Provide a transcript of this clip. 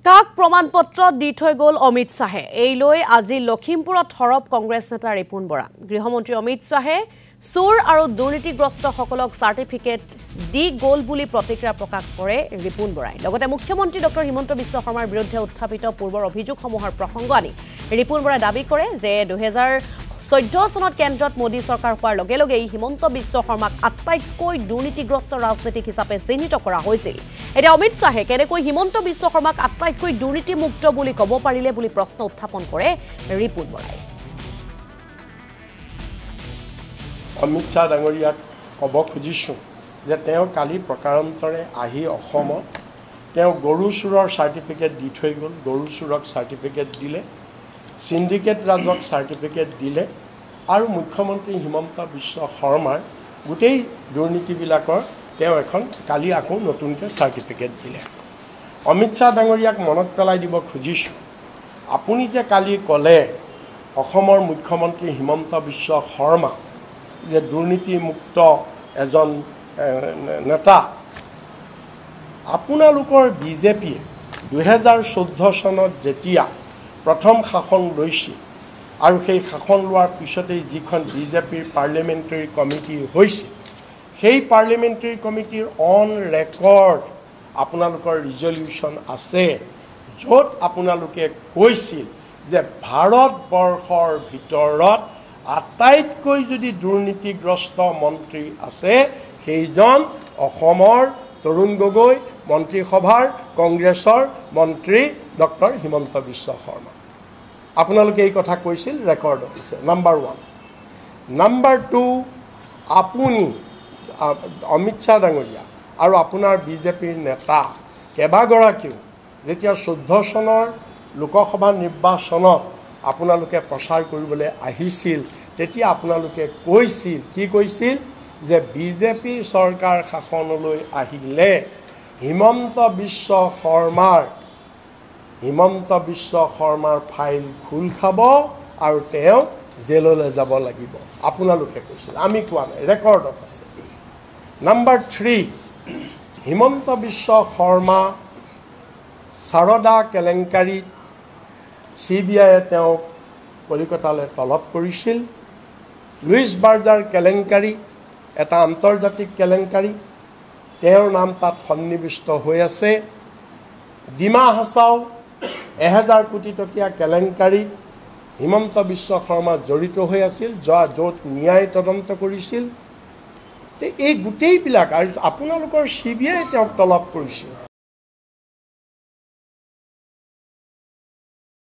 কাক প্ৰমাণপত্ৰ দি থৈ গ'ল অমিত শাহে এই লৈ আজি লখিমপুৰত হৰব কংগ্ৰেছ নেতা ৰিপুন বৰা গৃহমন্ত্ৰী অমিত শাহে চোৰ আৰু দুৰ্নীতিগ্ৰস্তসকলক চাৰ্টিফিকেট দি গ'ল বুলি প্ৰতিক্ৰিয়া প্ৰকাশ কৰে ৰিপুন বৰাই লগতে মুখ্যমন্ত্ৰী ডক্টৰ হিমন্ত বিশ্ব শৰ্মাৰ বিৰুদ্ধে উত্থাপিত পূৰ্বৰ অভিযোগসমূহৰ প্ৰসংগ আনি ৰিপুন বৰাই দাবী কৰে যে 2014 চনত কেন্দ্ৰত মোদী চৰকাৰ হোৱাৰ লগে লগে হিমন্ত বিশ্ব শৰ্মাক আটাইতকৈ দুৰ্নীতিগ্ৰস্ত ৰাজনীতিক হিচাপে চিহ্নিত কৰা হৈছিল এতিয়া অমিত শাহে কেনেকৈ হিমন্ত বিশ্ব শৰ্মাক আটাইতকৈ দুৰ্নীতিমুক্ত বুলি ক'ব পাৰিলে বুলি প্ৰশ্ন উত্থাপন কৰে ৰিপুন বৰাই অমিত শাহ ডাঙৰীয়াক ক'ব খুজিছোঁ যে তেওঁ কালি প্ৰকাৰান্তৰে আহি অসমত তেওঁ গৰু চোৰৰ চাৰ্টিফিকেট দি থৈ গ'ল গৰু চোৰক চাৰ্টিফিকেট দিলে সিন্ডিকেট ৰাজক চাৰ্টিফিকেট দিলে আৰু মুখ্যমন্ত্ৰী হিমন্ত বিশ্ব শৰ্মাৰ গোটেই দুৰ্নীতিবিলাকৰ তেওঁ এখন কালি আকৌ নতুনকৈ চাৰ্টিফিকেট দিলে অমিত শাহ ডাঙৰীয়াক মনত পেলাই দিব খুজিছোঁ আপুনি যে কালি ক'লে অসমৰ মুখ্যমন্ত্ৰী হিমন্ত বিশ্ব শৰ্মা যে দুৰ্নীতিমুক্ত এজন নেতা আপোনালোকৰ বিজেপিয়ে 2014 চনত যেতিয়া প্ৰথম শাসন লৈছিল আৰু সেই শাসন লোৱাৰ পিছতেই যিখন বিজেপিৰ পাৰ্লিমেণ্টাৰী কমিটি হৈছিল সেই পাৰ্লিমেণ্টাৰী কমিটিৰ অন ৰেকৰ্ড আপোনালোকৰ ৰিজলিউশ্যন আছে য'ত আপোনালোকে কৈছিল যে ভাৰতবৰ্ষৰ ভিতৰত আটাইতকৈ যদি দুৰ্নীতিগ্ৰস্ত মন্ত্ৰী আছে সেইজন অসমৰ তৰুণ গগৈ মন্ত্ৰীসভাৰ কংগ্ৰেছৰ মন্ত্ৰী ডক্টৰ হিমন্ত বিশ্ব শৰ্মা আপোনালোকে এই কথা কৈছিল ৰেকৰ্ডত আছে নাম্বাৰ 1 নাম্বাৰ 2 আপুনি অমিত শাহ ডাঙৰীয়া আৰু আপোনাৰ বিজেপিৰ নেতা কেইবাগৰাকীও যেতিয়া 14 চনৰ লোকসভা নিৰ্বাচনত আপোনালোকে প্ৰচাৰ কৰিবলৈ আহিছিল তেতিয়া আপোনালোকে কৈছিল কি কৈছিল যে বিজেপি চৰকাৰ শাসনলৈ আহিলে হিমন্ত বিশ্ব শৰ্মাৰ ফাইল খোল খাব আৰু তেওঁ জেললৈ যাব লাগিব আপোনালোকে কৈছিল আমি কোৱা নাই ৰেকৰ্ডত আছে নাম্বাৰ 3 হিমন্ত বিশ্ব শৰ্মা সাৰদা কেলেংকাৰীত CBIয়ে তেওঁক কলিকতালৈ তলব কৰিছিল লুইচ বাৰ্জাৰ কেলেংকাৰী এটা আন্তৰ্জাতিক কেলেংকাৰী তেওঁৰ নাম তাত সন্নিৱিষ্ট হৈ আছে ডিমা হাছাও 1000 কোটি টকীয়া কেলেংকাৰী হিমন্ত বিশ্ব শৰ্মা জড়িত হৈ আছিল য'ত ন্যায় তদন্ত কৰিছিল এই গোটেইবিলাক আৰু আপোনালোকৰ CBIয়ে তেওঁক তলব কৰিছিল